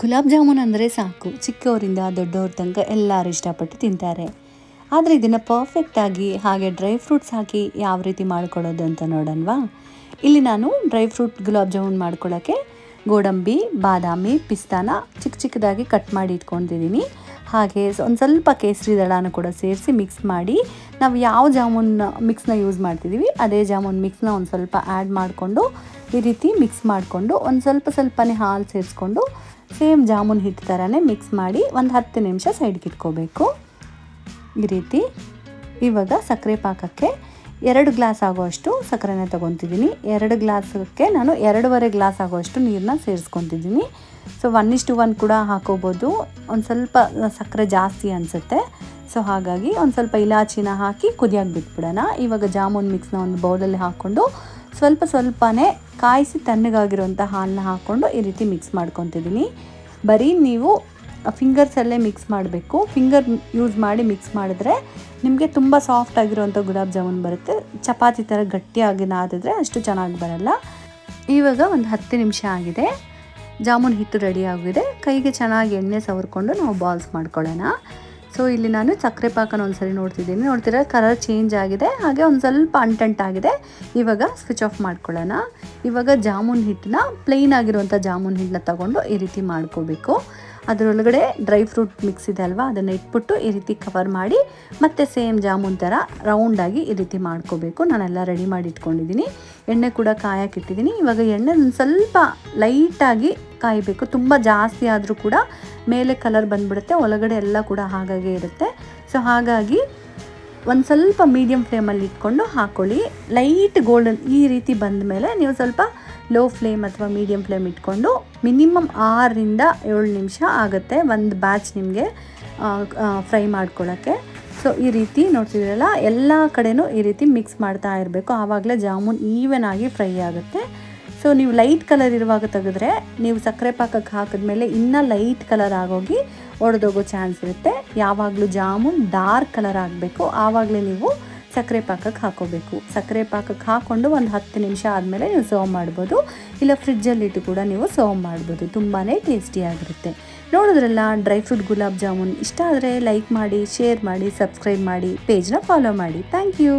ಗುಲಾಬ್ ಜಾಮೂನ್ ಅಂದರೆ ಸಾಕು, ಚಿಕ್ಕವರಿಂದ ದೊಡ್ಡವ್ರ ತನಕ ಎಲ್ಲರೂ ಇಷ್ಟಪಟ್ಟು ತಿಂತಾರೆ. ಆದರೆ ಇದನ್ನು ಪರ್ಫೆಕ್ಟಾಗಿ ಹಾಗೆ ಡ್ರೈ ಫ್ರೂಟ್ಸ್ ಹಾಕಿ ಯಾವ ರೀತಿ ಮಾಡ್ಕೊಳ್ಳೋದು ಅಂತ ನೋಡೋಣವಾ. ಇಲ್ಲಿ ನಾನು ಡ್ರೈ ಫ್ರೂಟ್ ಗುಲಾಬ್ ಜಾಮೂನ್ ಮಾಡ್ಕೊಳ್ಳೋಕ್ಕೆ ಗೋಡಂಬಿ, ಬಾದಾಮಿ, ಪಿಸ್ತಾನ ಚಿಕ್ಕ ಚಿಕ್ಕದಾಗಿ ಕಟ್ ಮಾಡಿ ಇಟ್ಕೊತಿದ್ದೀನಿ. ಹಾಗೆ ಒಂದು ಸ್ವಲ್ಪ ಕೇಸರಿ ದಳನೂ ಕೂಡ ಸೇರಿಸಿ ಮಿಕ್ಸ್ ಮಾಡಿ, ನಾವು ಯಾವ ಜಾಮೂನ್ ಮಿಕ್ಸ್ನ ಯೂಸ್ ಮಾಡ್ತಿದ್ದೀವಿ ಅದೇ ಜಾಮೂನ್ ಮಿಕ್ಸ್ನ ಒಂದು ಸ್ವಲ್ಪ ಆ್ಯಡ್ ಮಾಡಿಕೊಂಡು ಈ ರೀತಿ ಮಿಕ್ಸ್ ಮಾಡಿಕೊಂಡು ಒಂದು ಸ್ವಲ್ಪನೇ ಹಾಲು ಸೇರಿಸ್ಕೊಂಡು ಸೇಮ್ ಜಾಮೂನ್ ಹಿಟ್ಟು ಥರನೇ ಮಿಕ್ಸ್ ಮಾಡಿ ಒಂದು 10 ನಿಮಿಷ ಸೈಡ್ಗೆ ಇಟ್ಕೋಬೇಕು. ಈ ರೀತಿ ಇವಾಗ ಸಕ್ಕರೆ ಪಾಕಕ್ಕೆ 2 ಗ್ಲಾಸ್ ಆಗೋಷ್ಟು ಸಕ್ಕರೆನ ತೊಗೊತಿದ್ದೀನಿ. 2 ಗ್ಲಾಸಕ್ಕೆ ನಾನು 2.5 ಗ್ಲಾಸ್ ಆಗೋಷ್ಟು ನೀರನ್ನ ಸೇರಿಸ್ಕೊತಿದ್ದೀನಿ. ಸೊ 1:1 ಕೂಡ ಹಾಕೋಬೋದು. ಒಂದು ಸ್ವಲ್ಪ ಸಕ್ಕರೆ ಜಾಸ್ತಿ ಅನಿಸುತ್ತೆ. ಸೊ ಹಾಗಾಗಿ ಒಂದು ಸ್ವಲ್ಪ ಇಲಾಚಿನ ಹಾಕಿ ಕುದಿಯಾಗಿ ಬಿಟ್ಬಿಡೋಣ. ಇವಾಗ ಜಾಮೂನ್ ಮಿಕ್ಸ್ನ ಒಂದು ಬೌಲಲ್ಲಿ ಹಾಕ್ಕೊಂಡು ಸ್ವಲ್ಪನೇ ಕಾಯಿಸಿ ತಣ್ಣಗಾಗಿರೋಂಥ ಹಾಲನ್ನ ಹಾಕ್ಕೊಂಡು ಈ ರೀತಿ ಮಿಕ್ಸ್ ಮಾಡ್ಕೊತಿದ್ದೀನಿ. ಬರೀ ನೀವು ಫಿಂಗರ್ಸಲ್ಲೇ ಮಿಕ್ಸ್ ಮಾಡಬೇಕು. ಫಿಂಗರ್ ಯೂಸ್ ಮಾಡಿ ಮಿಕ್ಸ್ ಮಾಡಿದ್ರೆ ನಿಮಗೆ ತುಂಬ ಸಾಫ್ಟ್ ಆಗಿರೋಂಥ ಗುಲಾಬ್ ಜಾಮೂನ್ ಬರುತ್ತೆ. ಚಪಾತಿ ಥರ ಗಟ್ಟಿಯಾಗಿ ನಾದಿದ್ರೆ ಅಷ್ಟು ಚೆನ್ನಾಗಿ ಬರಲ್ಲ. ಇವಾಗ ಒಂದು 10 ನಿಮಿಷ ಆಗಿದೆ. ಜಾಮೂನ್ ಹಿಟ್ಟು ರೆಡಿ ಆಗಿದೆ. ಕೈಗೆ ಚೆನ್ನಾಗಿ ಎಣ್ಣೆ ಸವರ್ಕೊಂಡು ನಾವು ಬಾಲ್ಸ್ ಮಾಡ್ಕೊಳ್ಳೋಣ. ಸೊ ಇಲ್ಲಿ ನಾನು ಸಕ್ಕರೆ ಪಾಕನ ಒಂದ್ಸರಿ ನೋಡ್ತೀರಾ ಕಲರ್ ಚೇಂಜ್ ಆಗಿದೆ, ಹಾಗೆ ಒಂದು ಸ್ವಲ್ಪ ಅಂಟಂಟಾಗಿದೆ. ಇವಾಗ ಸ್ವಿಚ್ ಆಫ್ ಮಾಡ್ಕೊಳ್ಳೋಣ. ಇವಾಗ ಜಾಮೂನ್ ಹಿಟ್ಟನ್ನ ಪ್ಲೈನ್ ಆಗಿರುವಂಥ ಜಾಮೂನ್ ಹಿಟ್ಟನ್ನ ತಗೊಂಡು ಈ ರೀತಿ ಮಾಡ್ಕೋಬೇಕು. ಅದರೊಳಗಡೆ ಡ್ರೈ ಫ್ರೂಟ್ ಮಿಕ್ಸ್ ಇದೆ ಅಲ್ವಾ, ಅದನ್ನು ಇಟ್ಬಿಟ್ಟು ಈ ರೀತಿ ಕವರ್ ಮಾಡಿ ಮತ್ತೆ ಸೇಮ್ ಜಾಮೂನ್ ಥರ ರೌಂಡಾಗಿ ಈ ರೀತಿ ಮಾಡ್ಕೋಬೇಕು. ನಾನೆಲ್ಲ ರೆಡಿ ಮಾಡಿ ಇಟ್ಕೊಂಡಿದ್ದೀನಿ. ಎಣ್ಣೆ ಕೂಡ ಕಾಯಕ್ಕಿಟ್ಟಿದ್ದೀನಿ. ಇವಾಗ ಎಣ್ಣೆ ಒಂದು ಸ್ವಲ್ಪ ಲೈಟಾಗಿ ಕಾಯಬೇಕು. ತುಂಬ ಜಾಸ್ತಿ ಆದರೂ ಕೂಡ ಮೇಲೆ ಕಲರ್ ಬಂದುಬಿಡುತ್ತೆ, ಒಳಗಡೆ ಎಲ್ಲ ಕೂಡ ಹಾಗಾಗೆ ಇರುತ್ತೆ. ಸೊ ಹಾಗಾಗಿ ಒಂದು ಸ್ವಲ್ಪ ಮೀಡಿಯಮ್ ಫ್ಲೇಮಲ್ಲಿ ಇಟ್ಕೊಂಡು ಹಾಕ್ಕೊಳ್ಳಿ. ಲೈಟ್ ಗೋಲ್ಡನ್ ಈ ರೀತಿ ಬಂದ ಮೇಲೆ ನೀವು ಸ್ವಲ್ಪ ಲೋ ಫ್ಲೇಮ್ ಅಥವಾ ಮೀಡಿಯಮ್ ಫ್ಲೇಮ್ ಇಟ್ಕೊಂಡು ಮಿನಿಮಮ್ 6-7 ನಿಮಿಷ ಆಗುತ್ತೆ ಒಂದು ಬ್ಯಾಚ್ ನಿಮಗೆ ಫ್ರೈ ಮಾಡ್ಕೊಳ್ಳೋಕ್ಕೆ. ಸೊ ಈ ರೀತಿ ನೋಡ್ತಿದ್ದೀರಲ್ಲ, ಎಲ್ಲ ಕಡೆನೂ ಈ ರೀತಿ ಮಿಕ್ಸ್ ಮಾಡ್ತಾ ಇರಬೇಕು. ಆವಾಗಲೇ ಜಾಮೂನ್ ಈವನ್ ಆಗಿ ಫ್ರೈ ಆಗುತ್ತೆ. ಸೊ ನೀವು ಲೈಟ್ ಕಲರ್ ಇರುವಾಗ ತೆಗೆದ್ರೆ ನೀವು ಸಕ್ಕರೆ ಪಾಕಕ್ಕೆ ಹಾಕಿದ್ಮೇಲೆ ಇನ್ನೂ ಲೈಟ್ ಕಲರ್ ಆಗೋಗಿ ಒಡೆದೋಗೋ ಚಾನ್ಸ್ ಇರುತ್ತೆ. ಯಾವಾಗಲೂ ಜಾಮೂನ್ ಡಾರ್ಕ್ ಕಲರ್ ಆಗಬೇಕು, ಆವಾಗಲೇ ನೀವು ಸಕ್ಕರೆ ಪಾಕಕ್ಕೆ ಹಾಕೋಬೇಕು. ಸಕ್ಕರೆ ಪಾಕಕ್ಕೆ ಹಾಕ್ಕೊಂಡು ಒಂದು 10 ನಿಮಿಷ ಆದಮೇಲೆ ನೀವು ಸರ್ವ್ ಮಾಡ್ಬೋದು. ಇಲ್ಲ ಫ್ರಿಜ್ಜಲ್ಲಿಟ್ಟು ಕೂಡ ನೀವು ಸರ್ವ್ ಮಾಡ್ಬೋದು. ತುಂಬಾ ಟೇಸ್ಟಿಯಾಗಿರುತ್ತೆ. ನೋಡಿದ್ರಲ್ಲ, ಡ್ರೈ ಫ್ರೂಟ್ ಗುಲಾಬ್ ಜಾಮೂನ್ ಇಷ್ಟ ಆದರೆ ಲೈಕ್ ಮಾಡಿ, ಶೇರ್ ಮಾಡಿ, ಸಬ್ಸ್ಕ್ರೈಬ್ ಮಾಡಿ, ಪೇಜ್ನ ಫಾಲೋ ಮಾಡಿ. Thank you.